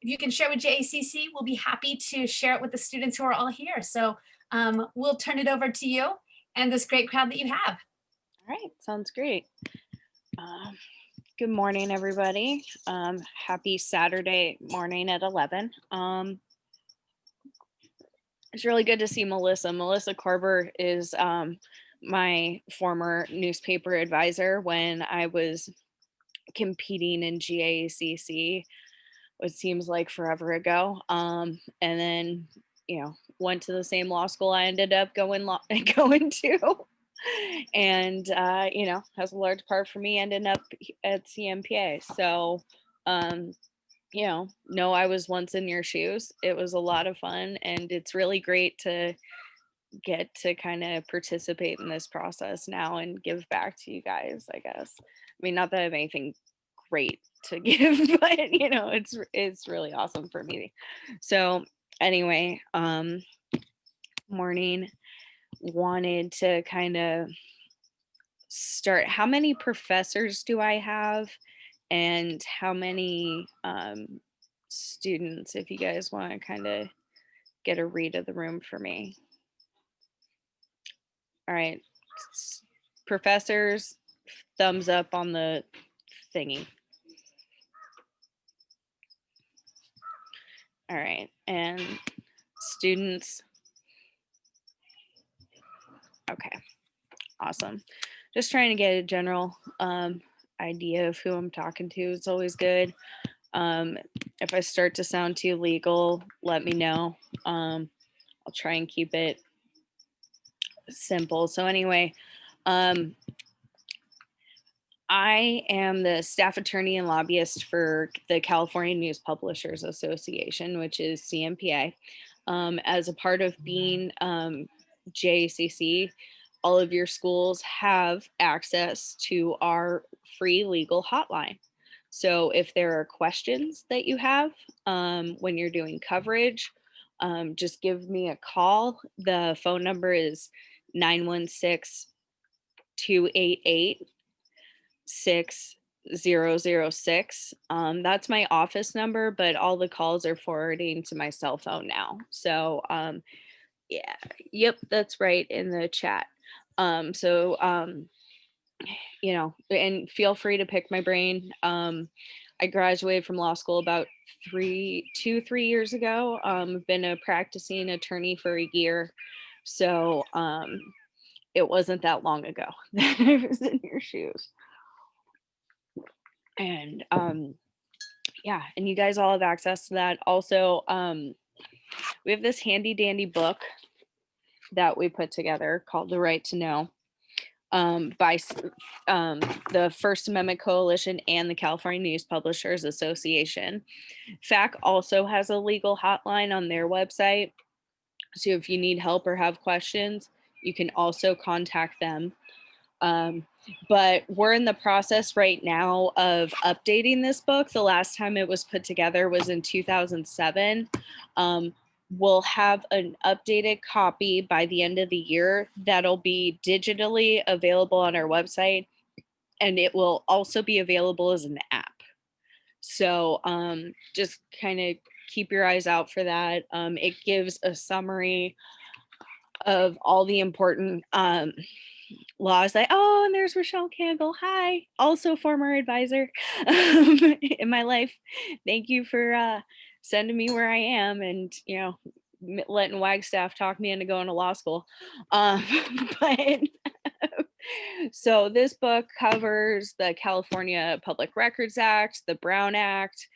if you can share with JACC, we'll be happy to share it with the students who are all here. So we'll turn it over to you and this great crowd that you have. All right, sounds great. Um, Good morning, everybody. Happy Saturday morning at 11. It's really good to see Melissa. Melissa Korber is my former newspaper advisor when I was competing in GACC, what seems like forever ago. And then, went to the same law school I ended up going to. And has a large part for me ending up at CNPA. So no, I was once in your shoes. It was a lot of fun, and it's really great to get to kind of participate in this process now and give back to you guys, I guess. I mean, not that I have anything great to give, but it's really awesome for me. So anyway, morning, wanted to kind of start. How many professors do I have, and how many students, if you guys want to kind of get a read of the room for me? All right, professors, thumbs up on the thingy. All right, and students. Okay, awesome. Just trying to get a general idea of who I'm talking to. It's always good. If I start to sound too legal, let me know. I'll try and keep it simple. So anyway, I am the staff attorney and lobbyist for the California News Publishers Association, which is CNPA. As a part of being JACC, all of your schools have access to our free legal hotline. So if there are questions that you have when you're doing coverage, just give me a call. The phone number is 916 288 6006. That's my office number, but all the calls are forwarding to my cell phone now. So yeah, yep, that's right in the chat. And feel free to pick my brain. I graduated from law school about 3 years ago. I've been a practicing attorney for a year. So it wasn't that long ago that I was in your shoes. And yeah, and you guys all have access to that. Also, we have this handy dandy book that we put together called The Right to Know, by the First Amendment Coalition and the California News Publishers Association. FAC also has a legal hotline on their website. So if you need help or have questions, you can also contact them. But we're in the process right now of updating this book. The last time it was put together was in 2007. We'll have an updated copy by the end of the year that'll be digitally available on our website, and it will also be available as an app. So just kind of keep your eyes out for that. It gives a summary of all the important laws that, and there's Rochelle Campbell. Hi, also former advisor in my life. Thank you for sending me where I am and, letting Wagstaff talk me into going to law school. But so this book covers the California Public Records Act, the Brown Act,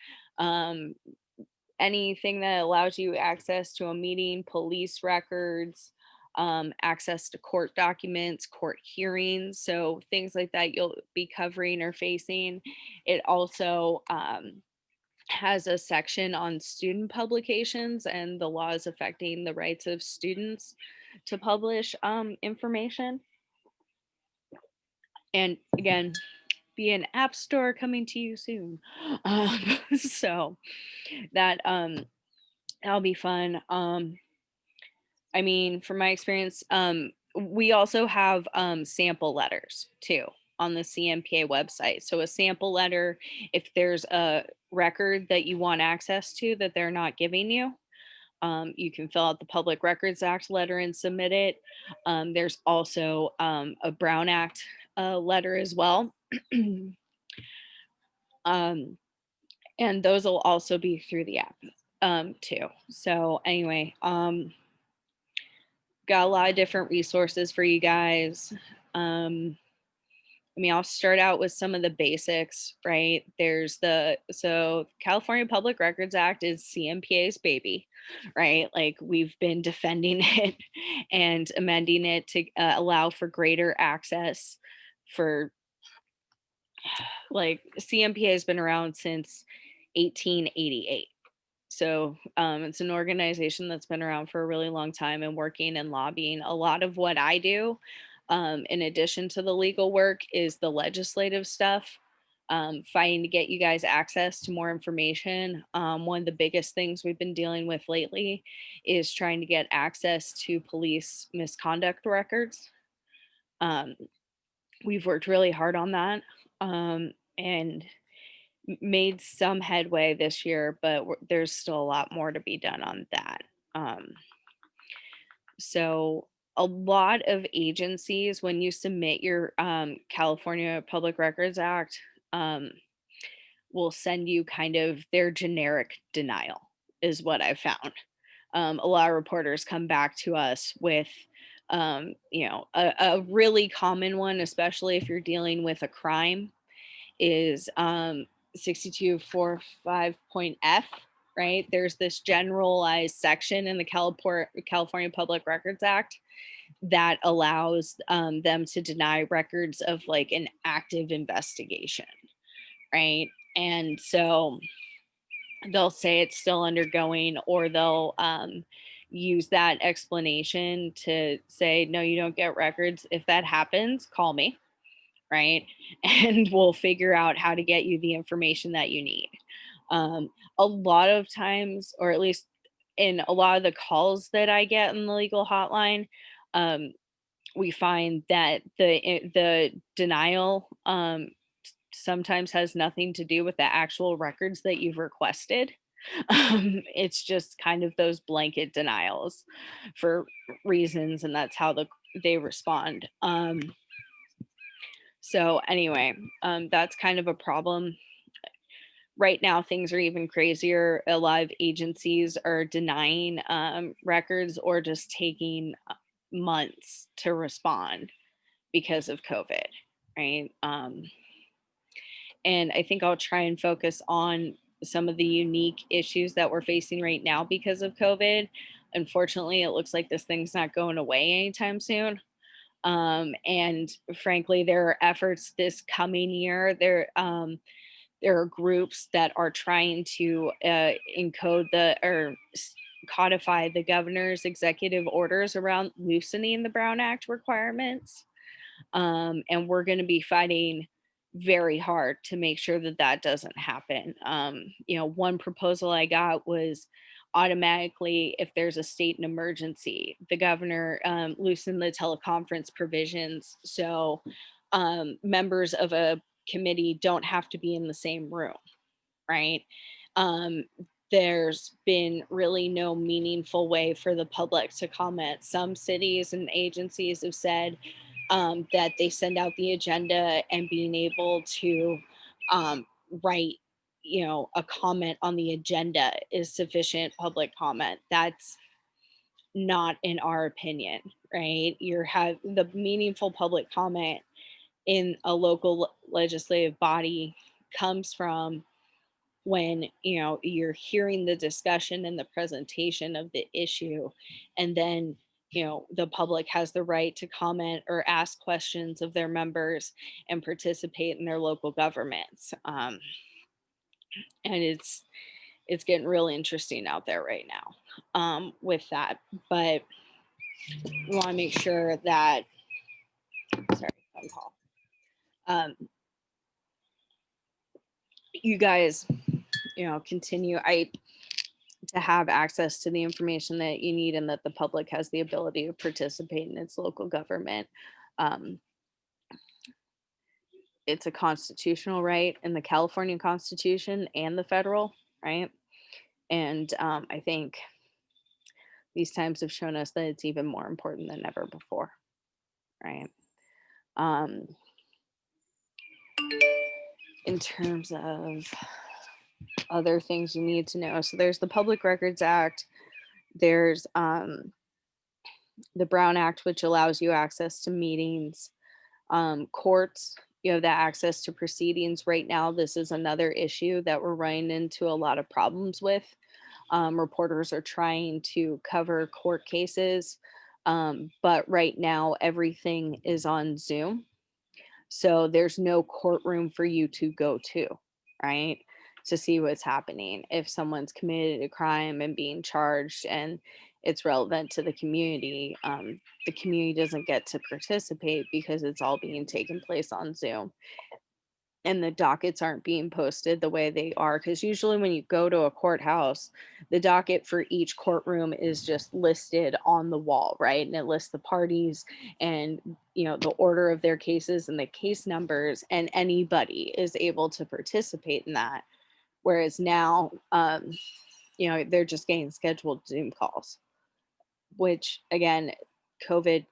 anything that allows you access to a meeting, police records, access to court documents, court hearings. So things like that you'll be covering or facing. It also has a section on student publications and the laws affecting the rights of students to publish information. And again, be an app store coming to you soon. So that that'll be fun. I mean, from my experience, we also have sample letters too. on the CNPA website. So a sample letter, if there's a record that you want access to that they're not giving you, you can fill out the Public Records Act letter and submit it. There's also a Brown Act letter as well. um, and those will also be through the app too. So anyway, got a lot of different resources for you guys. I mean, I'll start out with some of the basics, right? So California Public Records Act is CNPA's baby, right? Like we've been defending it and amending it to allow for greater access for, like, CNPA has been around since 1888. So it's an organization that's been around for a really long time and working and lobbying. A lot of what I do, in addition to the legal work, is the legislative stuff, fighting to get you guys access to more information. One of the biggest things we've been dealing with lately is trying to get access to police misconduct records. Um, we've worked really hard on that, and made some headway this year, but there's still a lot more to be done on that. Um, so a lot of agencies, when you submit your California Public Records Act, um, will send you kind of their generic denial, is what I've found. A lot of reporters come back to us with, a really common one, especially if you're dealing with a crime, is 6245.f, right? There's this generalized section in the California Public Records Act that allows them to deny records of like an active investigation, right? And so they'll say it's still undergoing, or they'll use that explanation to say, no, you don't get records. If that happens, call me, right? And we'll figure out how to get you the information that you need. A lot of times, or at least in a lot of the calls that I get in the legal hotline, we find that the denial sometimes has nothing to do with the actual records that you've requested. It's just kind of those blanket denials for reasons, and that's how they respond. So anyway, that's kind of a problem. Right now, things are even crazier. A lot of agencies are denying records or just taking months to respond because of COVID, right? And I think I'll try and focus on some of the unique issues that we're facing right now because of COVID. Unfortunately, it looks like this thing's not going away anytime soon. And frankly, there are efforts this coming year. There are groups that are trying to encode codify the governor's executive orders around loosening the Brown Act requirements. And we're going to be fighting very hard to make sure that that doesn't happen. One proposal I got was automatically, if there's a state emergency, the governor loosened the teleconference provisions. So members of a committee don't have to be in the same room, right? There's been really no meaningful way for the public to comment. Some cities and agencies have said that they send out the agenda, and being able to write, a comment on the agenda is sufficient public comment. That's not in our opinion, right? The meaningful public comment in a local legislative body comes from when you're hearing the discussion and the presentation of the issue, and then the public has the right to comment or ask questions of their members and participate in their local governments. And it's getting really interesting out there right now with that. But we want to make sure that, sorry, phone call, you guys continue to have access to the information that you need, and that the public has the ability to participate in its local government. it's a constitutional right in the California Constitution and the federal, right? And I think these times have shown us that it's even more important than ever before, right? Um, in terms of other things you need to know, so there's the Public Records Act, there's the Brown Act, which allows you access to meetings, courts. You have that access to proceedings. Right now, this is another issue that we're running into a lot of problems with. Reporters are trying to cover court cases, but right now everything is on Zoom. So there's no courtroom for you to go to, right? To see what's happening. If someone's committed a crime and being charged and it's relevant to the community doesn't get to participate because it's all being taken place on Zoom and the dockets aren't being posted the way they are. Because usually when you go to a courthouse, the docket for each courtroom is just listed on the wall, right? And it lists the parties and, the order of their cases and the case numbers, and anybody is able to participate in that. Whereas now, they're just getting scheduled Zoom calls, which again, COVID,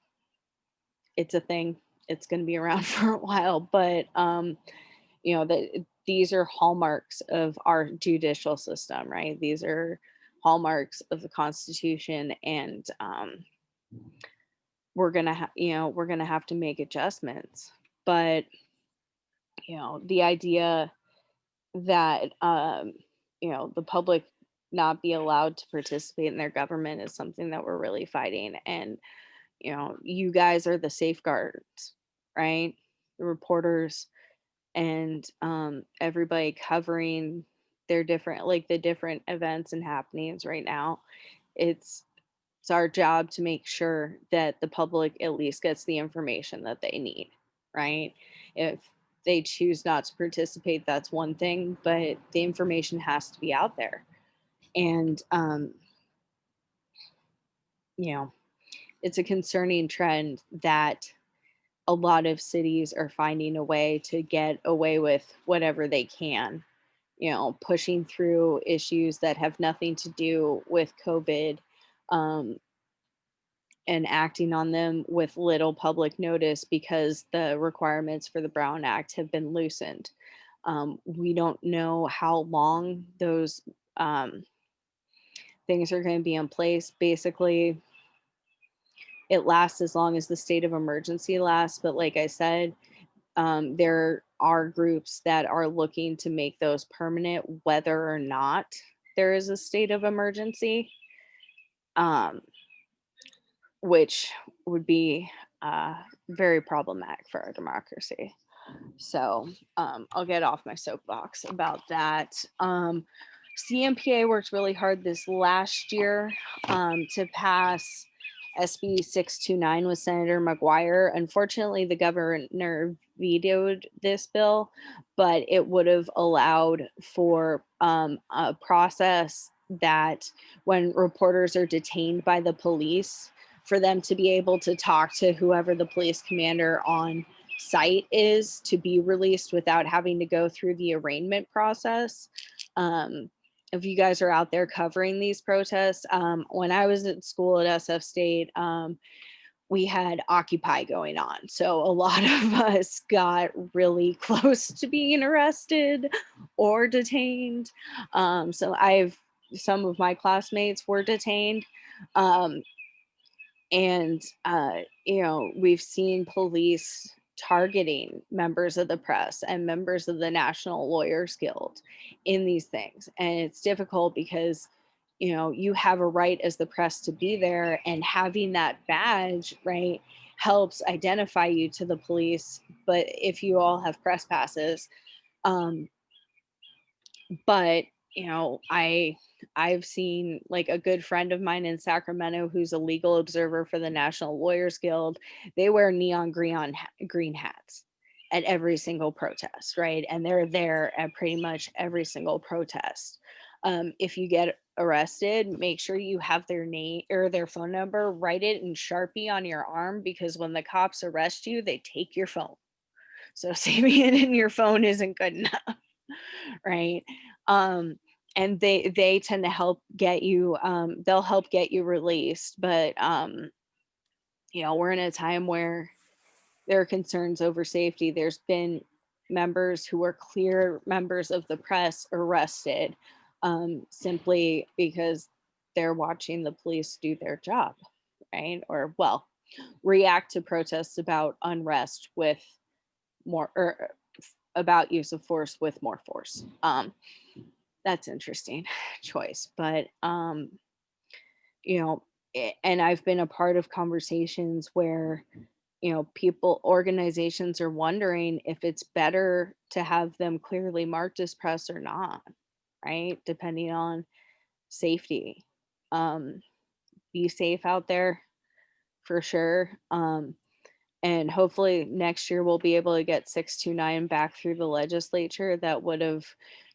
it's a thing. It's going to be around for a while, but that these are hallmarks of our judicial system, right? These are hallmarks of the Constitution, and we're gonna have to make adjustments. But the idea that the public not be allowed to participate in their government is something that we're really fighting. And you guys are the safeguards, right? The reporters and everybody covering their different, like, the different events and happenings right now. It's it's our job to make sure that the public at least gets the information that they need, right? If they choose not to participate, that's one thing, but the information has to be out there. And you know it's a concerning trend that a lot of cities are finding a way to get away with whatever they can, pushing through issues that have nothing to do with COVID, um, and acting on them with little public notice because the requirements for the Brown Act have been loosened. We don't know how long those things are going to be in place. Basically, it lasts as long as the state of emergency lasts. But like I said, there are groups that are looking to make those permanent, whether or not there is a state of emergency, um, which would be very problematic for our democracy. So I'll get off my soapbox about that. CNPA worked really hard this last year to pass SB 629 with Senator McGuire. Unfortunately, the governor vetoed this bill, but it would have allowed for a process that when reporters are detained by the police, for them to be able to talk to whoever the police commander on site is to be released without having to go through the arraignment process. If you guys are out there covering these protests, when I was at school at SF State, we had Occupy going on. So a lot of us got really close to being arrested or detained. Some of my classmates were detained. Um, and we've seen police targeting members of the press and members of the National Lawyers Guild in these things, and it's difficult because you have a right as the press to be there, and having that badge, right, helps identify you to the police. But if you all have press passes, um but I've seen, like, a good friend of mine in Sacramento who's a legal observer for the National Lawyers Guild. They wear neon green hats at every single protest, right? And they're there at pretty much every single protest. If you get arrested, make sure you have their name or their phone number, write it in Sharpie on your arm, because when the cops arrest you, they take your phone. So saving it in your phone isn't good enough, right? And they tend to help get you, they'll help get you released, but we're in a time where there are concerns over safety. There's been members who are clear members of the press arrested, simply because they're watching the police do their job, right? Or, well, react to protests about unrest with more, or about use of force with more force. That's interesting choice, but you know, and I've been a part of conversations where people, organizations are wondering if it's better to have them clearly marked as press or not, right? Depending on safety. Um, be safe out there for sure. And hopefully next year we'll be able to get 629 back through the legislature that would have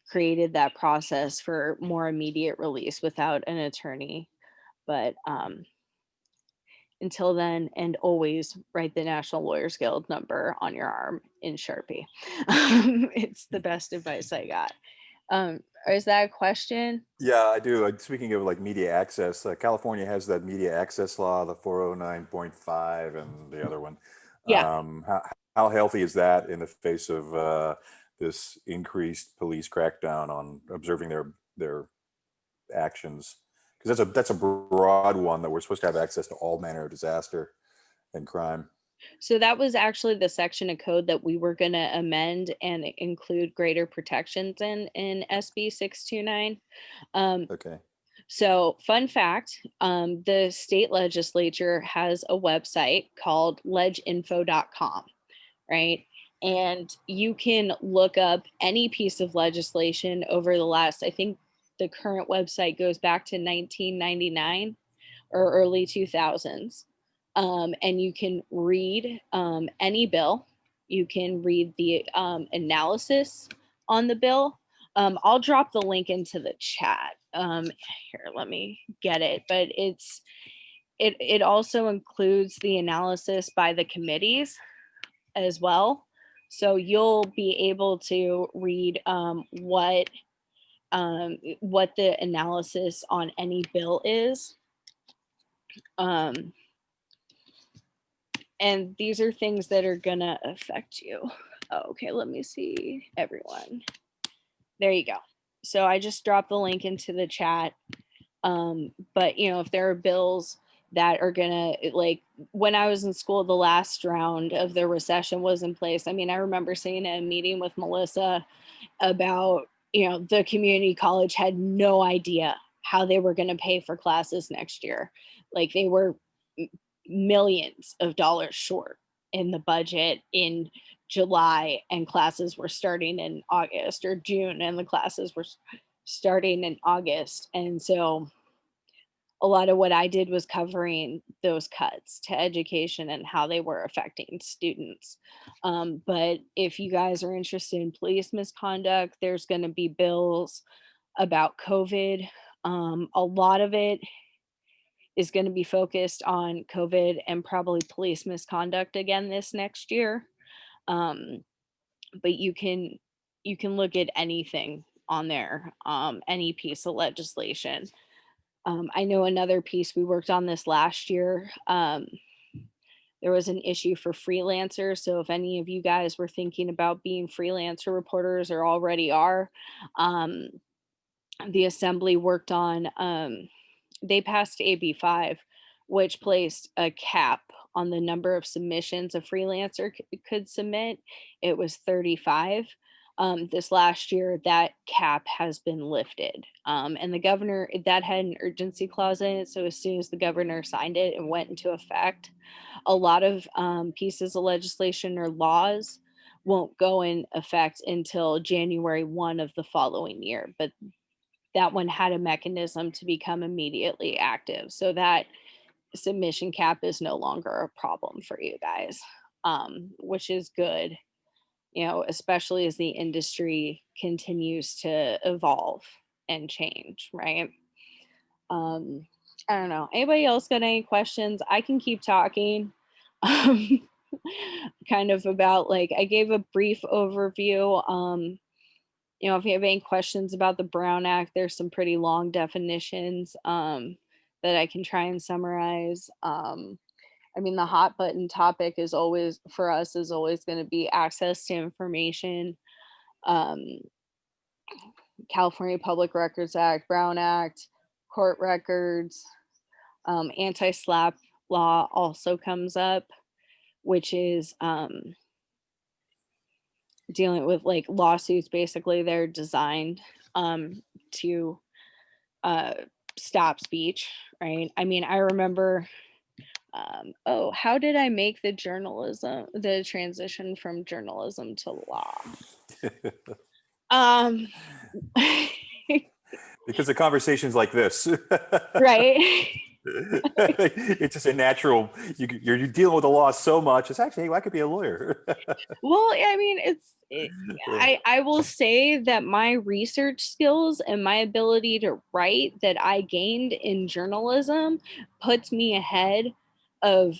created that process for more immediate release without an attorney. But until then, and always write the National Lawyers Guild number on your arm in Sharpie. It's the best advice I got. Is that a question? Yeah, I do. Like, speaking of like media access, California has that media access law, the 409.5, and the other one. Yeah. How healthy is that in the face of this increased police crackdown on observing their actions? Because that's a broad one that we're supposed to have access to all manner of disaster and crime. So that was actually the section of code that we were going to amend and include greater protections in SB 629. Okay. So, fun fact, the state legislature has a website called legeinfo.com, right? And you can look up any piece of legislation over the last, I think the current website goes back to 1999 or early 2000s. And you can read any bill. You can read the analysis on the bill. I'll drop the link into the chat. Here, let me get it. But it also includes the analysis by the committees as well. So you'll be able to read what the analysis on any bill is. And these are things that are gonna affect you. Oh, okay, let me see everyone. There you go. So I just dropped the link into the chat. But if there are bills that are gonna, like, when I was in school, the last round of the recession was in place. I mean, I remember sitting in a meeting with Melissa about, the community college had no idea how they were going to pay for classes next year. Like, they were millions of dollars short in the budget in July, and classes were starting in August, or June, and the classes were starting in August. And so a lot of what I did was covering those cuts to education and how they were affecting students. But if you guys are interested in police misconduct, there's going to be bills about COVID. A lot of it is going to be focused on COVID and probably police misconduct again this next year. But you can look at anything on there, any piece of legislation. I know another piece we worked on this last year. There was an issue for freelancers. So if any of you guys were thinking about being freelancer reporters or already are, the assembly worked on, they passed AB 5, which placed a cap on the number of submissions a freelancer could submit. It was 35. This last year, that cap has been lifted. And the governor, that had an urgency clause in it. So as soon as the governor signed it, it went into effect. A lot of pieces of legislation or laws won't go in effect until January 1 of the following year. But that one had a mechanism to become immediately active. So that submission cap is no longer a problem for you guys, which is good, especially as the industry continues to evolve and change, right? I don't know. Anybody else got any questions? I can keep talking. kind of about like, I gave a brief overview. You know, if you have any questions about the Brown Act, there's some pretty long definitions that I can try and summarize. I mean, the hot button topic is always for us is always going to be access to information. Um, California Public Records Act, Brown Act, court records, anti-SLAPP law also comes up, which is dealing with like lawsuits. Basically, they're designed to stop speech, right? I mean, I remember, oh, how did I make the transition from journalism to law? Um, Because of conversations like this. right. It's just a natural, you're dealing with the law so much. It's actually, hey, I could be a lawyer. Well, I mean, I will say that my research skills and my ability to write that I gained in journalism puts me ahead of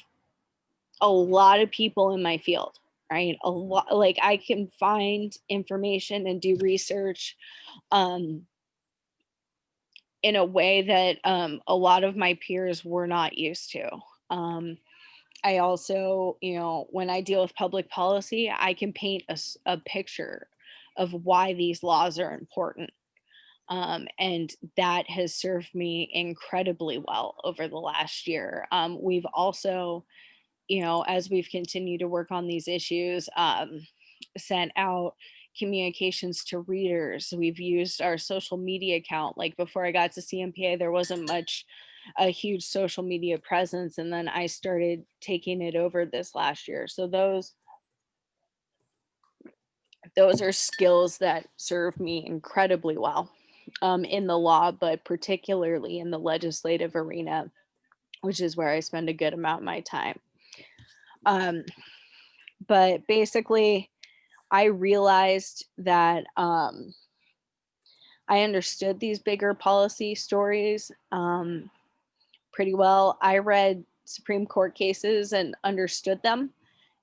a lot of people in my field, right? A lot, like I can find information and do research in a way that a lot of my peers were not used to. I also, you know, when I deal with public policy, I can paint a picture of why these laws are important. And that has served me incredibly well over the last year. We've also, you know, as we've continued to work on these issues, sent out communications to readers. We've used our social media account. Like before I got to CNPA, there wasn't much a huge social media presence, and then I started taking it over this last year. So those are skills that serve me incredibly well in the law, but particularly in the legislative arena, which is where I spend a good amount of my time. But basically, I realized that I understood these bigger policy stories pretty well. I read Supreme Court cases and understood them.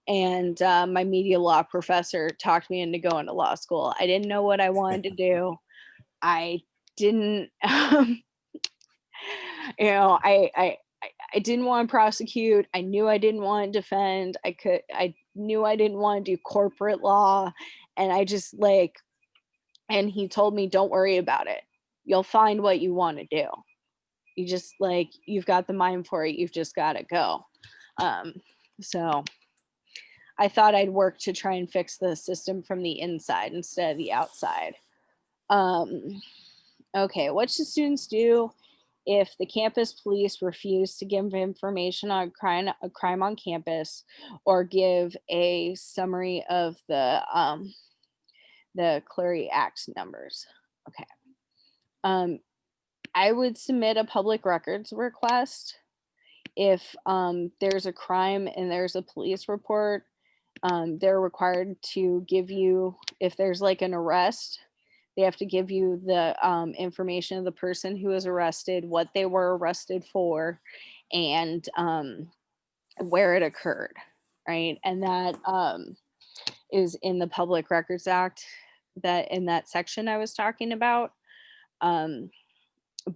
And my media law professor talked me into going to law school. I didn't know what I wanted to do. I didn't, you know, I didn't want to prosecute. I knew I didn't want to defend. I knew I didn't want to do corporate law. And I just like, and he told me, don't worry about it. You'll find what you want to do. You just like, you've got the mind for it. You've just got to go. So I thought I'd work to try and fix the system from the inside instead of the outside. Okay, what should students do if the campus police refuse to give information on a crime on campus or give a summary of the Clery Act numbers? Okay. I would submit a public records request. If there's a crime and there's a police report, they're required to give you, if there's like an arrest, they have to give you the information of the person who was arrested, what they were arrested for, and where it occurred, right? And that is in the Public Records Act, that in that section I was talking about.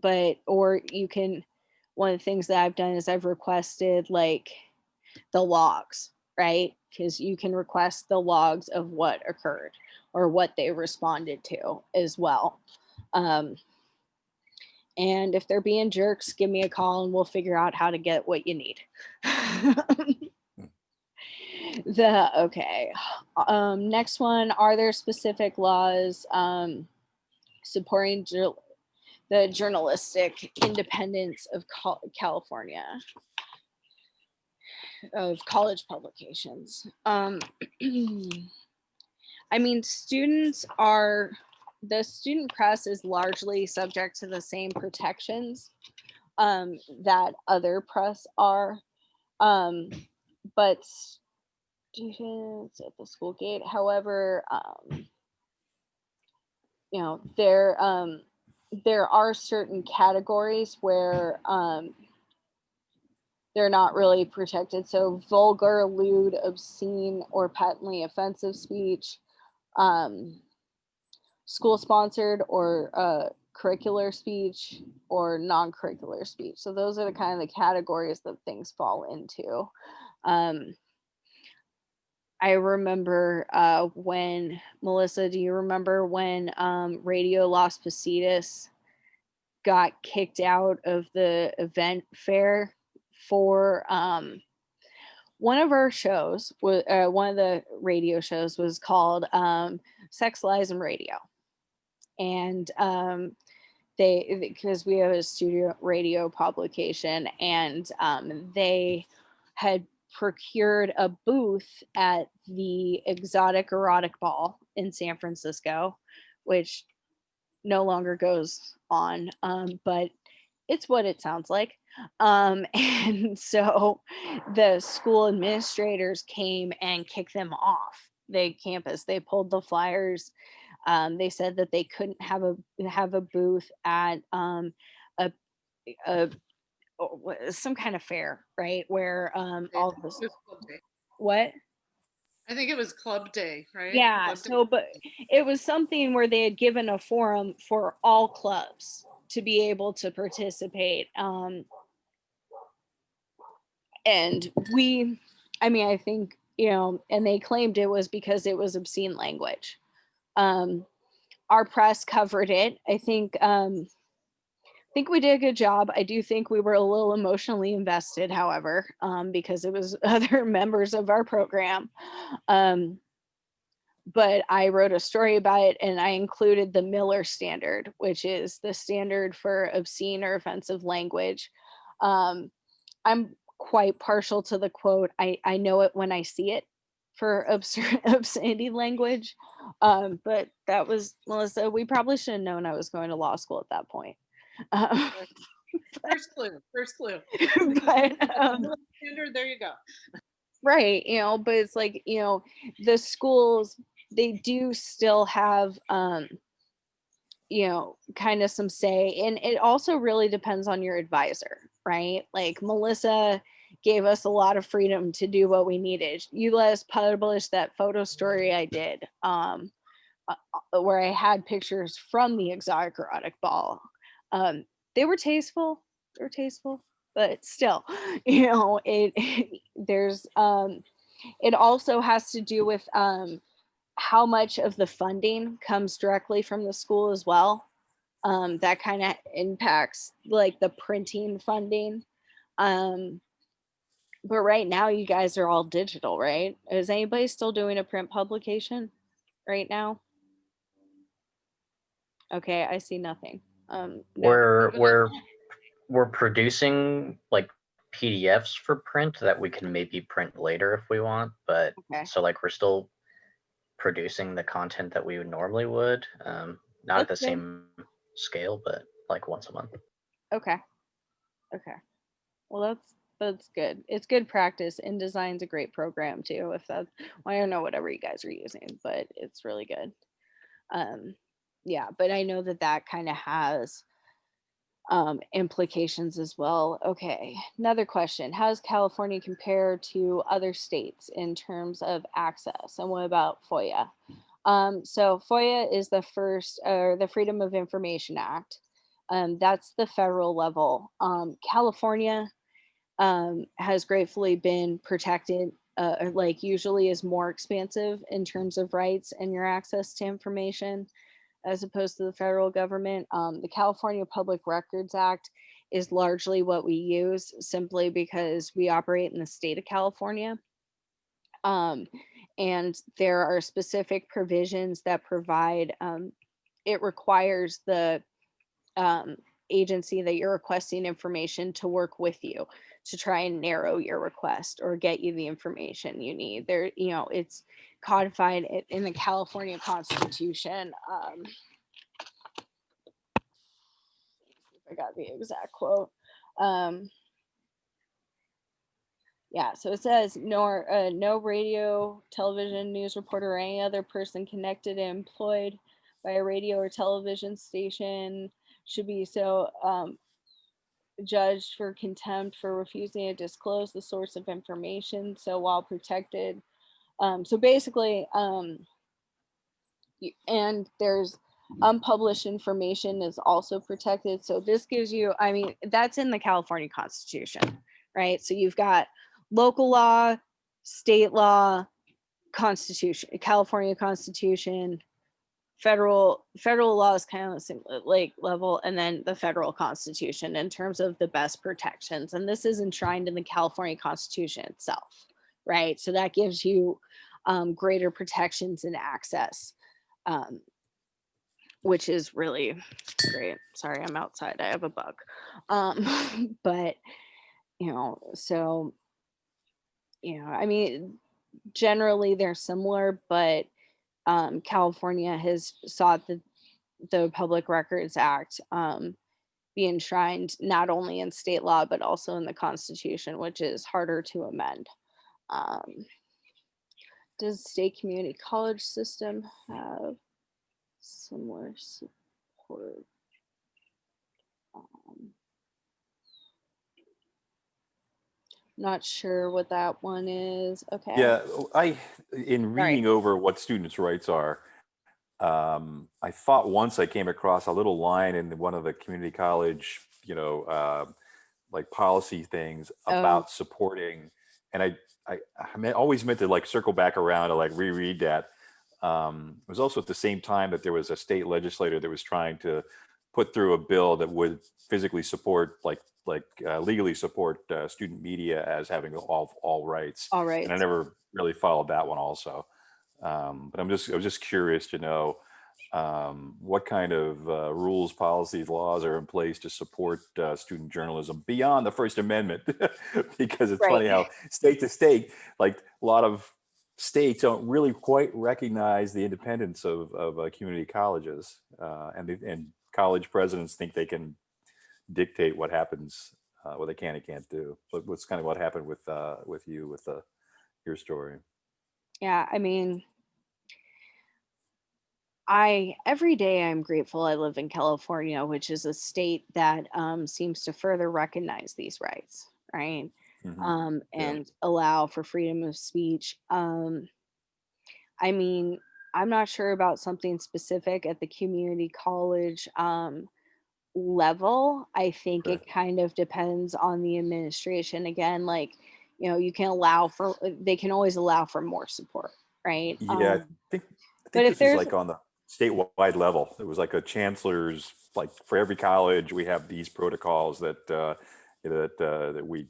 But, or you can, one of the things that I've done is I've requested like the logs, right? Because you can request the logs of what occurred or what they responded to as well. And if they're being jerks, give me a call and we'll figure out how to get what you need. Okay. Next one, are there specific laws supporting the journalistic independence of California, of college publications? I mean, the student press is largely subject to the same protections that other press are, but students at the school gate, however, you know, there are certain categories where they're not really protected. So vulgar, lewd, obscene, or patently offensive speech, school sponsored or curricular speech, or non-curricular speech. So those are the kind of the categories that things fall into. I remember when, Melissa, do you remember when Radio Las Positas got kicked out of the event fair for one of our shows, one of the radio shows was called Sex, Lies, and Radio. And because we have a studio radio publication, and they had procured a booth at the Exotic Erotic Ball in San Francisco, which no longer goes on, but it's what it sounds like. And so the school administrators came and kicked them off the campus. They pulled the flyers. They said that they couldn't have a booth at a, a some kind of fair, right? Where all this, what? I think it was club day, right? Yeah, Club day. so but it was something where they had given a forum for all clubs to be able to participate. And I think, and they claimed it was because it was obscene language. Our press covered it. I think we did a good job. I do think we were a little emotionally invested, however, because it was other members of our program. But I wrote a story about it, and I included the Miller standard, which is the standard for obscene or offensive language. I'm quite partial to the quote, I know it when I see it, for obscenity language. But that was, Melissa, we probably should have known I was going to law school at that point. First clue. But Standard, there you go. right, but it's like, the schools, they do still have kind of some say, and it also really depends on your advisor, right? Like Melissa gave us a lot of freedom to do what we needed. You let us publish that photo story I did, where I had pictures from the Exotic Erotic Ball. They were tasteful, but still, there's it also has to do with how much of the funding comes directly from the school as well. That kind of impacts like the printing funding. But right now you guys are all digital, right? Is anybody still doing a print publication right now? Okay, I see nothing. No. We're producing like PDFs for print that we can maybe print later if we want, but Okay. so like we're still producing the content that we normally would, not at the Okay. same scale, but like once a month. Okay. Well, that's good. It's good practice. InDesign's a great program too. If that, well, I don't know whatever you guys are using, but it's really good. Yeah, but I know that kind of has implications as well. Okay, another question: how does California compare to other states in terms of access, and what about FOIA? So FOIA is the first, the Freedom of Information Act. That's the federal level. California has gratefully been protected, like usually is more expansive in terms of rights and your access to information as opposed to the federal government. The California Public Records Act is largely what we use simply because we operate in the state of California. And there are specific provisions that provide, it requires the agency that you're requesting information to work with you to try and narrow your request or get you the information you need. There, it's codified in the California Constitution. I got the exact quote. Yeah, so it says no radio, television, news reporter, or any other person connected and employed by a radio or television station should be so judged for contempt for refusing to disclose the source of information. So while protected, so basically, and there's unpublished information is also protected. So this gives you, I mean, that's in the California Constitution, right? So you've got local law, state law, Constitution, California Constitution, federal law is kind of the same, like level, and then the federal Constitution in terms of the best protections. And this is enshrined in the California Constitution itself, right? So that gives you greater protections and access, which is really great. Sorry, I'm outside. I have a bug. But, so, I mean, generally they're similar, but California has sought the Public Records Act be enshrined not only in state law, but also in the Constitution, which is harder to amend. Does state community college system have similar support? Not sure what that one is. Okay. Yeah, in reading over what students' rights are, I thought once I came across a little line in one of the community college, like policy things about supporting, and always meant to like circle back around to like reread that. It was also at the same time that there was a state legislator that was trying to put through a bill that would physically support, legally support student media as having all rights. All right. And I never really followed that one also. But I was just curious to know what kind of rules, policies, laws are in place to support student journalism beyond the First Amendment, because it's funny how state to state, like a lot of states don't really quite recognize the independence of community colleges, and college presidents think they can dictate what happens, what they can and can't do. But what's kind of what happened with you with your story? Yeah, I mean, every day I'm grateful I live in California, which is a state that seems to further recognize these rights, right? And allow for freedom of speech. I mean, I'm not sure about something specific at the community college level. I think it kind of depends on the administration. Again, like, you can they can always allow for more support, right? Yeah, I think but if this is there's like on the statewide level. It was like a chancellor's, like for every college, we have these protocols that we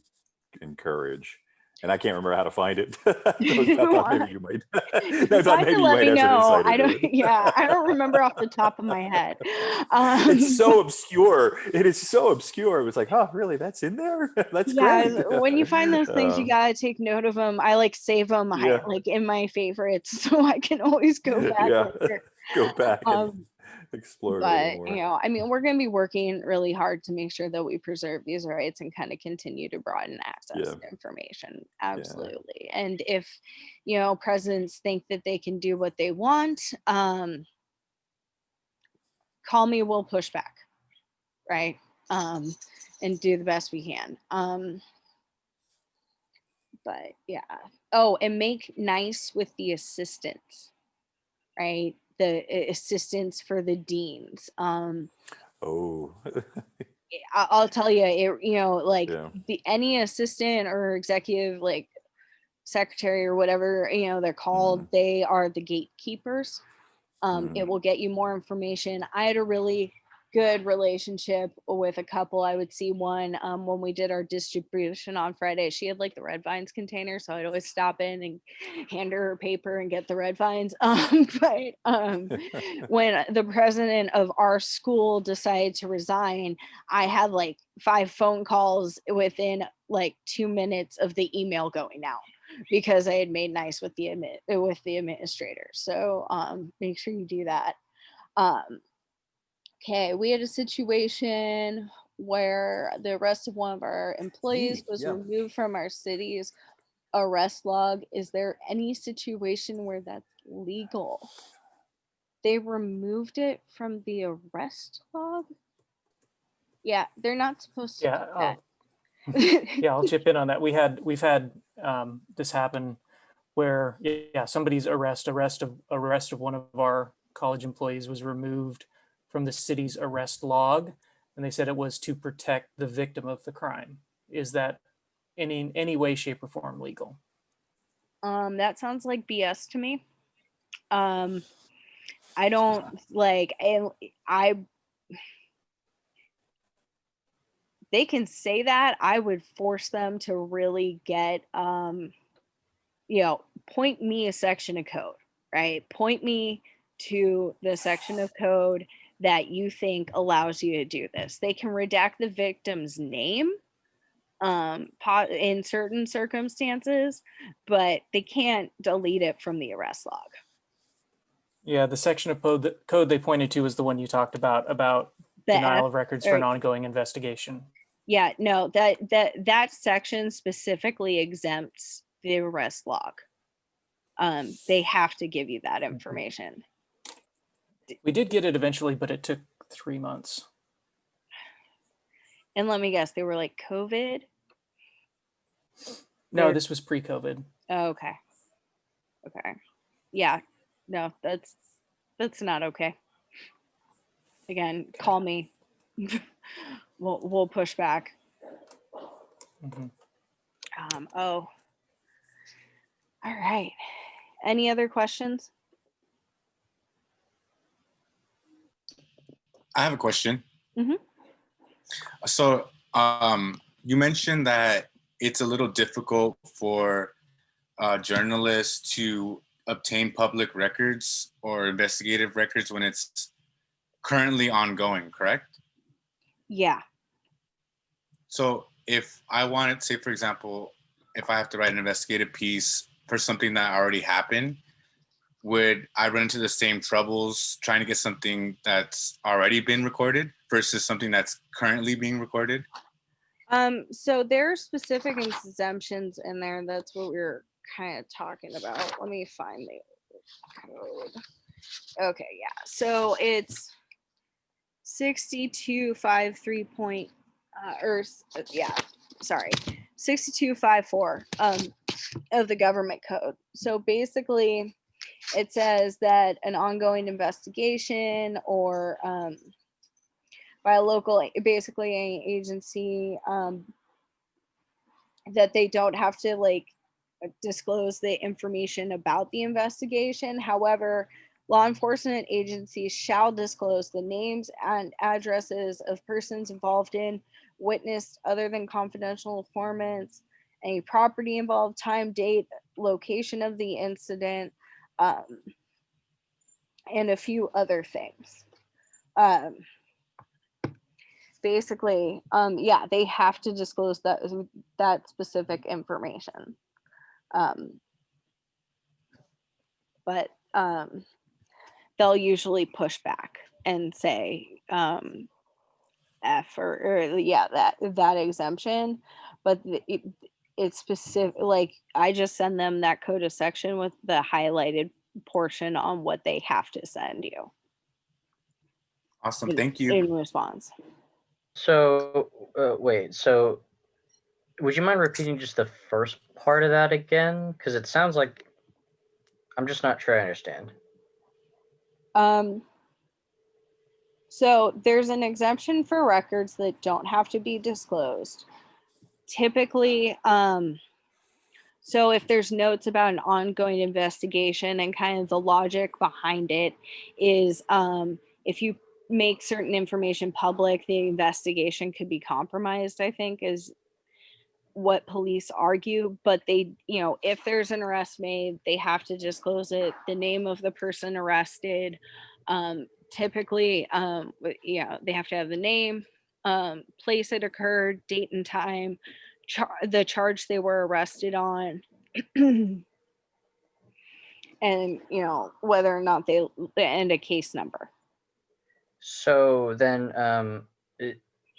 encourage. And I can't remember how to find it. I thought maybe you might. I thought maybe you might have some insight into it. Yeah, I don't remember off the top of my head. It's so obscure. It is so obscure. It was like, oh, really? That's in there? That's great. When you find those things, you gotta take note of them. I like save them, like in my favorites, so I can always go back. Go back and explore it a little more. I mean, we're going to be working really hard to make sure that we preserve these rights and kind of continue to broaden access to information. Absolutely. And if, presidents think that they can do what they want, call me, we'll push back. Right. And do the best we can. But yeah. Oh, and make nice with the assistants, right? The assistants for the deans. I'll tell you, any assistant or executive, like secretary or whatever, they're called, they are the gatekeepers. It will get you more information. I had a really good relationship with a couple. I would see one when we did our distribution on Friday. She had like the red vines container, so I'd always stop in and hand her paper and get the red vines. But when the president of our school decided to resign, I had like 5 phone calls within like 2 minutes of the email going out, because I had made nice with the administrator. So make sure you do that. Okay, we had a situation where the arrest of one of our employees was removed from our city's arrest log. Is there any situation where that's legal? They removed it from the arrest log? Yeah, they're not supposed to Yeah, do that. yeah, I'll chip in on that. We've had this happen where somebody's arrest of one of our college employees was removed from the city's arrest log, and they said it was to protect the victim of the crime. Is that in any way, shape, or form legal? That sounds like BS to me. I don't like, I they can say that. I would force them to really get, point me a section of code, right? Point me to the section of code that you think allows you to do this. They can redact the victim's name in certain circumstances, but they can't delete it from the arrest log. Yeah, the section of code they pointed to is the one you talked about The denial F- of records for an ongoing investigation. Yeah, no, that section specifically exempts the arrest log. They have to give you that information. We did get it eventually, but it took 3 months. And let me guess, they were like COVID? No, Or- this was pre-COVID. Oh, okay. Okay. Yeah. No, that's not okay. Again, call me. We'll push back. Mhm. All right. Any other questions? I have a question. Mhm. So, you mentioned that it's a little difficult for journalists to obtain public records or investigative records when it's currently ongoing, correct? Yeah. So if I wanted, say, for example, if I have to write an investigative piece for something that already happened, would I run into the same troubles trying to get something that's already been recorded versus something that's currently being recorded? So there are specific exemptions in there. That's what we were kind of talking about. Let me find the code. Okay, yeah. So it's 6253 point, sorry, 6254 of the government code. So basically, it says that an ongoing investigation or by a local, basically any agency, that they don't have to like disclose the information about the investigation. However, law enforcement agencies shall disclose the names and addresses of persons involved in, witnessed other than confidential informants, any property involved, time, date, location of the incident, and a few other things. Basically, they have to disclose that specific information. But they'll usually push back and say F or that exemption, but it's specific. Like I just send them that CODA section with the highlighted portion on what they have to send you. Awesome, thank you. In response. So, wait, so would you mind repeating just the first part of that again? Because it sounds like I'm just not sure I understand. So there's an exemption for records that don't have to be disclosed. Typically, so if there's notes about an ongoing investigation and kind of the logic behind it is if you make certain information public, the investigation could be compromised, I think is what police argue. But they, if there's an arrest made, they have to disclose it, the name of the person arrested. Typically, they have to have the name, place it occurred, date and time, the charge they were arrested on, and whether or not they and a case number. So then,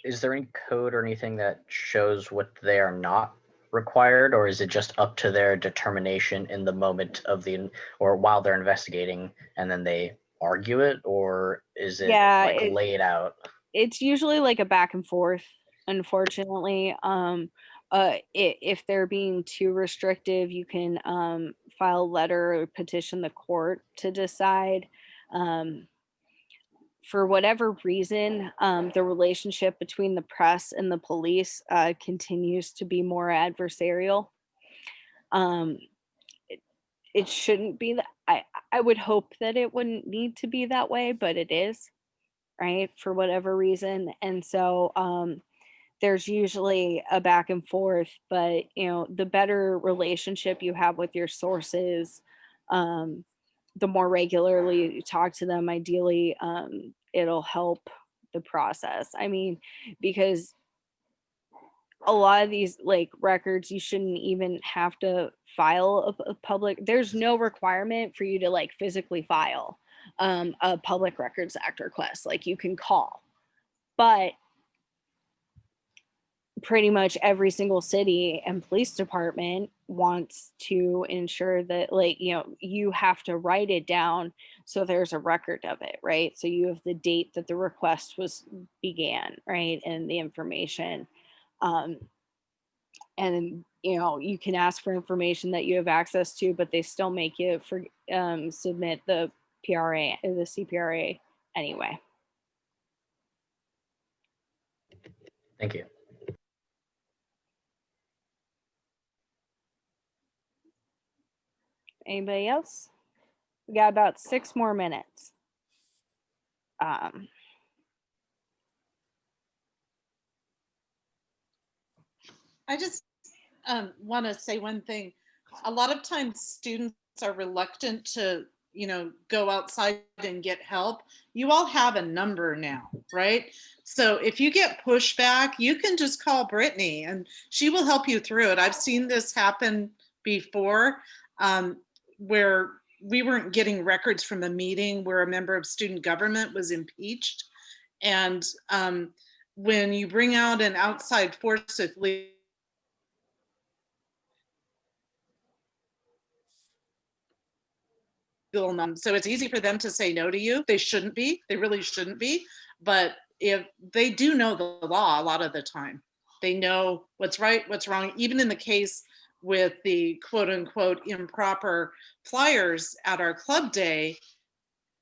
is there any code or anything that shows what they are not required, or is it just up to their determination in the moment of or while they're investigating, and then they argue it, or is it laid out? it's usually like a back and forth, unfortunately. If they're being too restrictive, you can file a letter or petition the court to decide. For whatever reason, the relationship between the press and the police continues to be more adversarial. Um, it shouldn't be that. I would hope that it wouldn't need to be that way, but it is, right? For whatever reason. And so there's usually a back and forth, but the better relationship you have with your sources, the more regularly you talk to them, ideally, it'll help the process. I mean, because a lot of these like records, you shouldn't even have to file a public, there's no requirement for you to like physically file a Public Records Act request. Like you can call, but pretty much every single city and police department wants to ensure that like you have to write it down so there's a record of it, right? So you have the date that the request was began, right? And the information. And you can ask for information that you have access to, but they still make you submit the PRA, the CPRA anyway. Thank you. Anybody else? We got about 6 more minutes. I just want to say one thing. A lot of times students are reluctant to, go outside and get help. You all have a number now, right? So if you get pushback, you can just call Brittney and she will help you through it. I've seen this happen before where we weren't getting records from a meeting where a member of student government was impeached. And when you bring out an outside force of so it's easy for them to say no to you. They shouldn't be. They really shouldn't be. But if they do know the law a lot of the time, they know what's right, what's wrong. Even in the case with the quote unquote improper flyers at our club day,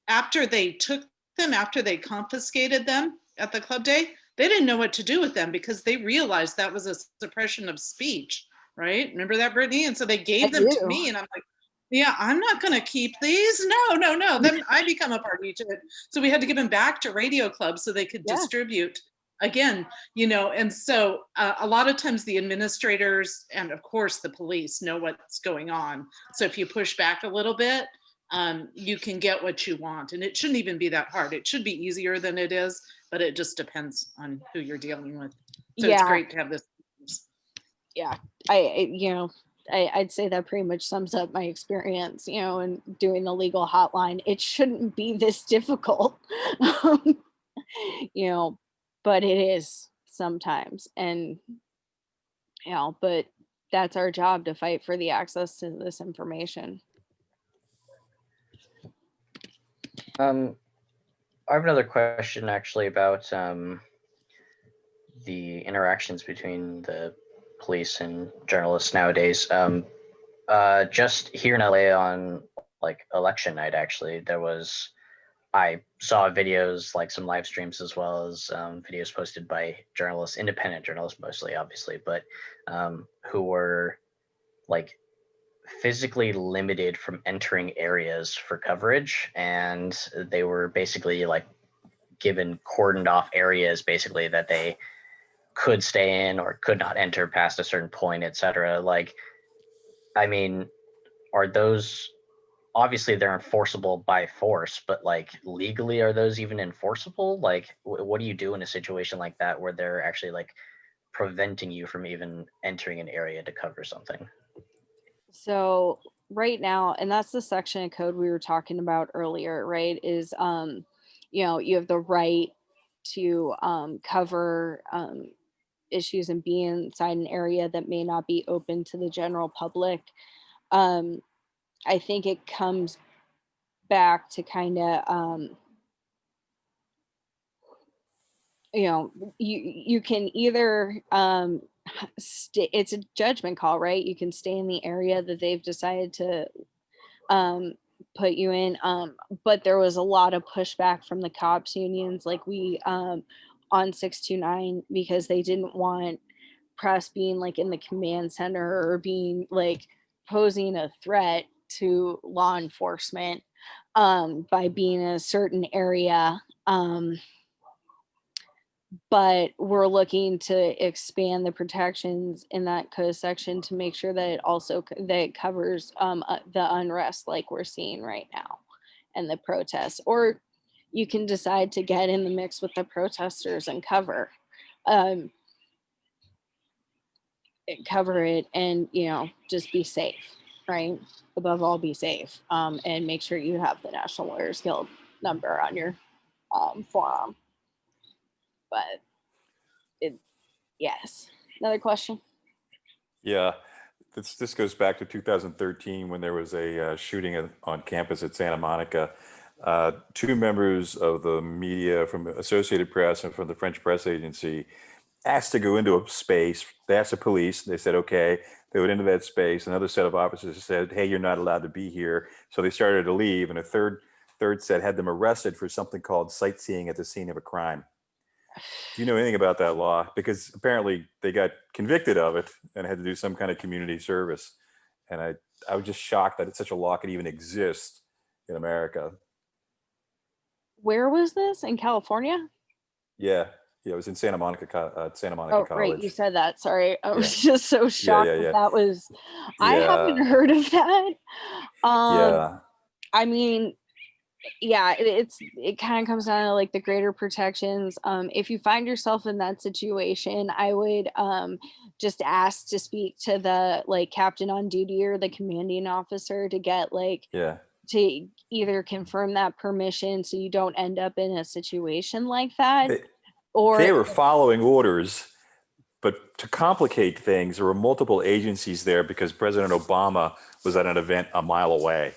after they took them, after they confiscated them at the club day, they didn't know what to do with them because they realized that was a suppression of speech, right? Remember that, Brittney? And so they gave them to me and I'm like, yeah, I'm not going to keep these. No. Then I become a party to it. So we had to give them back to Radio Club so they could distribute again, and so a lot of times the administrators and of course the police know what's going on. So if you push back a little bit, you can get what you want. And it shouldn't even be that hard. It should be easier than it is, but it just depends on who you're dealing with. So it's great to have this. Yeah, I'd say that pretty much sums up my experience, in doing the legal hotline. It shouldn't be this difficult, but it is sometimes. And, but that's our job, to fight for the access to this information. I have another question actually about the interactions between the police and journalists nowadays. Just here in LA on like election night, actually, I saw videos, like some live streams, as well as videos posted by journalists, independent journalists mostly, obviously, but who were like physically limited from entering areas for coverage. And they were basically like given cordoned off areas, basically, that they could stay in or could not enter past a certain point, etc. Like, I mean, are those, obviously they're enforceable by force, but like legally, are those even enforceable? Like, what do you do in a situation like that where they're actually like preventing you from even entering an area to cover something? So right now, and that's the section of code we were talking about earlier, right, is you have the right to cover issues and be inside an area that may not be open to the general public. I think it comes back to kind of you know, you can either it's a judgment call, right? You can stay in the area that they've decided to put you in. But there was a lot of pushback from the cops unions, like we on 629, because they didn't want press being like in the command center or being like posing a threat to law enforcement by being in a certain area. But we're looking to expand the protections in that code section to make sure that it also that it covers the unrest like we're seeing right now and the protests. Or you can decide to get in the mix with the protesters and um, cover it, and just be safe, right? Above all, be safe, and make sure you have the National Lawyers Guild number on your forearm. But yes. Another question? Yeah, this goes back to 2013 when there was a shooting on campus at Santa Monica. Two members of the media from Associated Press and from the French press agency asked to go into a space. They asked the police. They said, okay. They went into that space. Another set of officers said, hey, you're not allowed to be here. So they started to leave. And a third set had them arrested for something called sightseeing at the scene of a crime. Do you know anything about that law? Because apparently they got convicted of it and had to do some kind of community service. And I was just shocked that such a law could even exist in America. Where was this? In California? Yeah. Yeah, it was in Santa Monica Oh, right. You College. said that. Sorry. I was Yeah. just so shocked Yeah. that was, I haven't Yeah. heard of that. Yeah. I mean, yeah, it kind of comes down to like the greater protections. If you find yourself in that situation, I would just ask to speak to the like captain on duty or the commanding officer to get like Yeah. to either confirm that permission so you don't end up in a situation like that, They or were following orders, but to complicate things, there were multiple agencies there because President Obama was at an event a mile away.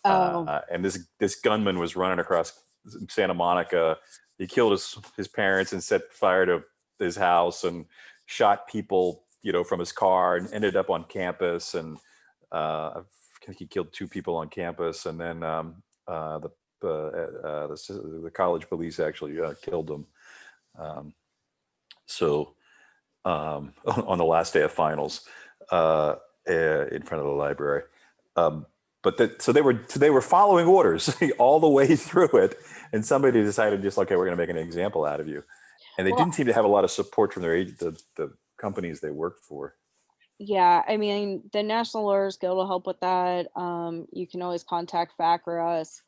And this gunman was running across Santa Monica. He killed his parents and set fire to his house and shot people, from his car, and ended up on campus. And I think he killed 2 people on campus. And then the college police actually killed him. On the last day of finals in front of the library. So they were following orders all the way through it, and somebody decided just, okay, we're going to make an example out of you. And they didn't seem to have a lot of support from the companies they worked for. yeah, I mean, the National Lawyers Guild will help with that. You can always contact FACRUS.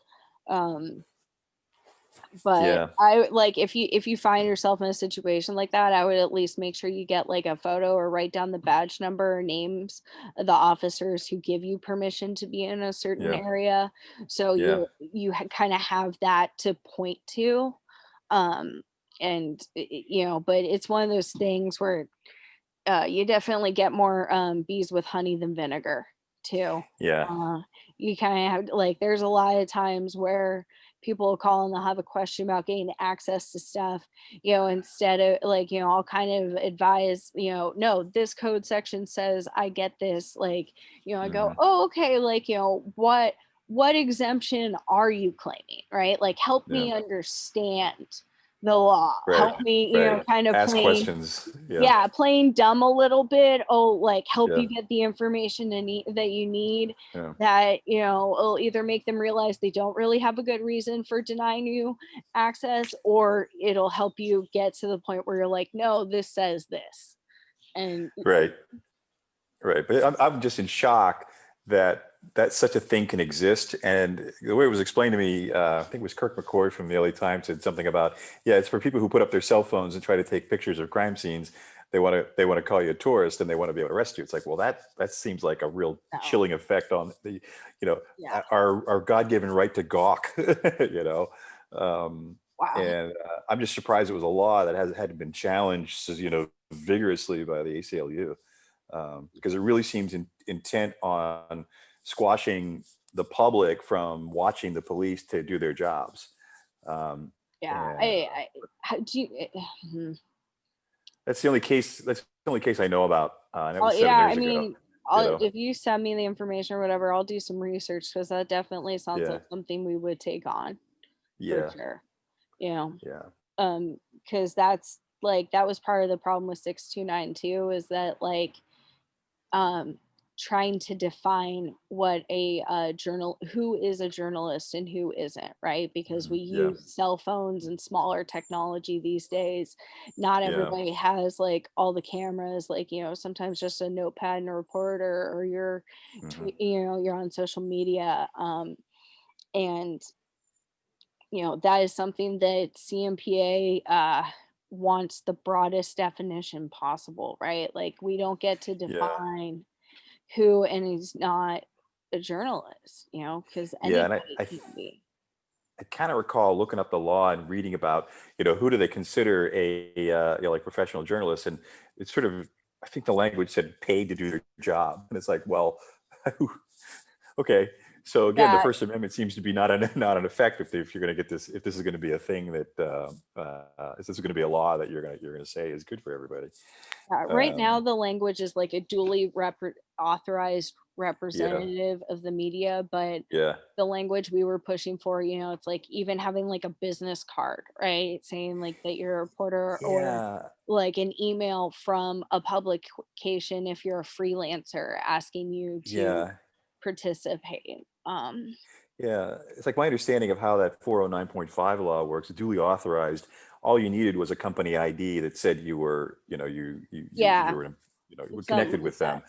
But Yeah. I like if you find yourself in a situation like that, I would at least make sure you get like a photo or write down the badge number or names of the officers who give you permission to be in a certain Yeah. area. So Yeah. you kind of have that to point to. And but it's one of those things where you definitely get more bees with honey than vinegar too. Yeah. You kind of have like there's a lot of times where people will call and they'll have a question about getting access to stuff, instead of like, I'll kind of advise, no, this code section says I get this, like, I go, oh, okay, like, what exemption are you claiming, right? Like, help me understand the law. Right. Help me, Right. kind of Ask plain, questions. yeah, playing dumb a little bit. Oh, like help Yeah. you get the information that you need. Yeah. That will either make them realize they don't really have a good reason for denying you access, or it'll help you get to the point where you're like, no, this says this. And Right. But I'm just in shock that such a thing can exist. And the way it was explained to me, I think it was Kirk McCoy from the LA Times said something about, it's for people who put up their cell phones and try to take pictures of crime scenes. They want to call you a tourist and they want to be able to arrest you. It's like, well, that seems like a real chilling effect on the, our God-given right to gawk, Wow. And I'm just surprised it was a law that hadn't been challenged, vigorously by the ACLU. Because it really seems intent on squashing the public from watching the police to do their jobs. Yeah, And how do you, that's the only case. That's the only case I know about. And that oh was 7 yeah, I years ago. mean, I'll, know? if you send me the information or whatever, I'll do some research because that definitely sounds Yeah. like something we would take on for Yeah. sure. You know, Yeah. because that's like that was part of the problem with 6292 is that like trying to define what a journal, who is a journalist and who isn't, right? Because we Yeah. use cell phones and smaller technology these days. Not Yeah. everybody has like all the cameras, like, you know, sometimes just a notepad and a reporter, or you're, you know, you're on social media. And, you know, that is something that CNPA wants the broadest definition possible, right? Like we don't get to Yeah. define who and he's not a journalist, you know, because Yeah. And anybody can be. I kind of recall looking up the law and reading about, who do they consider like professional journalists, and it's sort of, I think the language said paid to do their job, and it's like, well, okay. So again, the Yeah, First Amendment seems to be not an effect if you're going to get this, if this is going to be a thing that if this is going to be a law that you're going to say is good for everybody. right now Um, the language is like a duly authorized yeah, representative of the media, but yeah, the language we were pushing for, you know, it's like even having like a business card, right? Saying like that you're a reporter, or yeah, like an email from a publication if you're a freelancer asking you to yeah. participate. Yeah, it's like my understanding of how that 409.5 law works, duly authorized. All you needed was a company ID that said you were, you Yeah, were, you were something connected like with that. them.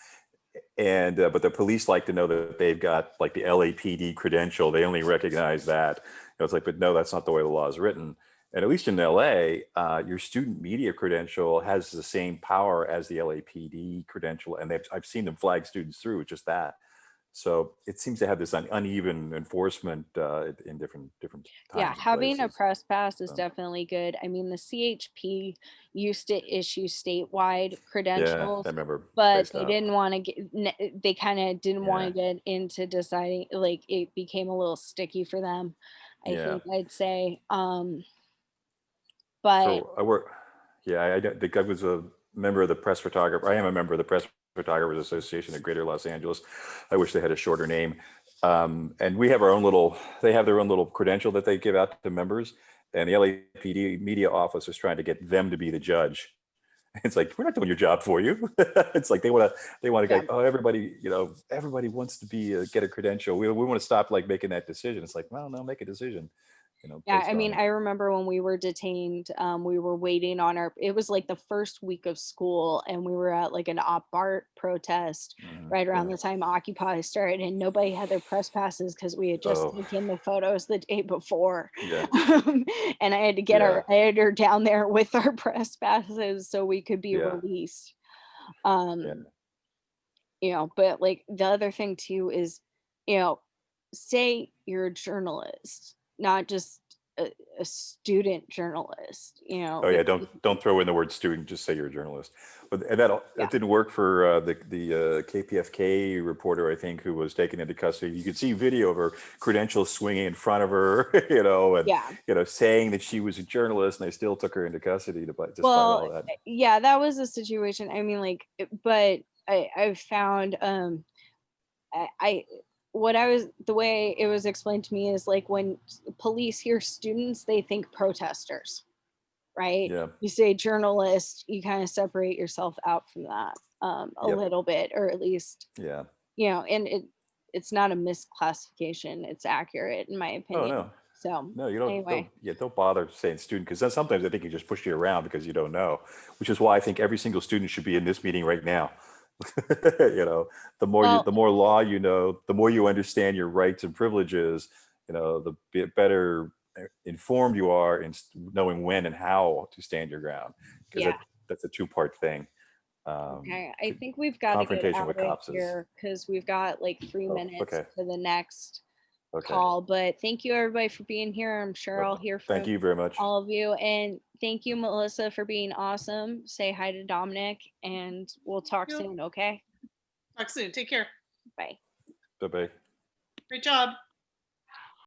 And but the police like to know that they've got like the LAPD credential. They only recognize that. It's like, but no, that's not the way the law is written. And at least in LA, your student media credential has the same power as the LAPD credential, and I've seen them flag students through with just that. So it seems to have this uneven enforcement in different Yeah, times and having a places. press pass is So, definitely good. I mean, the CHP used to issue statewide yeah, I credentials, remember they but they stopped. didn't want to they kind of didn't want Yeah, to get into deciding, like it became a little sticky for them, I yeah. think I'd say. But For I work. Yeah, I don't think I was a member of the press photographer. I am a member of the Press Photographers Association of Greater Los Angeles. I wish they had a shorter name. And we have our own little. They have their own little credential that they give out to members. And the LAPD media office is trying to get them to be the judge. It's like, we're not doing your job for you. It's like they want to yeah, go, oh, everybody, everybody wants to be get a credential. We want to stop like making that decision. It's like, well, no, make a decision, yeah, I based mean, on. I remember when we were detained, we were waiting on our, it was like the first week of school, and we were at like an op art protest right around Yeah. the time Occupy started, and nobody had their press passes because we had just Oh, taken the photos the day before. yeah, And I had to get yeah, our editor down there with our press passes so we could be yeah, released. yeah. Um, you know, but like the other thing too is, you know, say you're a journalist, not just a student journalist, you know, Oh yeah, like, don't throw in the word student. Just say you're a journalist. But and that yeah, didn't work for the KPFK reporter, I think, who was taken into custody. You could see video of her credentials swinging in front of her, and yeah. saying that she was a journalist, and they still took her into custody despite Well, all of that. yeah, that was a situation. I mean, like, but I've found, I what I was, the way it was explained to me is like when police hear students, they think protesters, right? Yeah. You say journalist, you kind of separate yourself out from that a Yep. little bit, or at least, Yeah. you know, and it's not a misclassification. It's accurate in my Oh opinion. no. So No, you don't. anyway, Don't bother saying student, because sometimes I think you just push you around because you don't know. Which is why I think every single student should be in this meeting right now. well, The more law you know, the more you understand your rights and privileges. Better informed you are in knowing when and how to stand your ground, because yeah. that's a two-part thing. Okay, I To think we've got to get confrontation out with of cops is. here because we've got like 3 Oh, minutes okay, to the next okay. call. But thank you everybody for being here. I'm sure I'll Well, hear thank from you very much. all of you. And thank you, Melissa, for being awesome. Say hi to Dominic, and we'll talk Yep. soon, okay? Talk soon. Take care. Bye. Bye bye. Great job.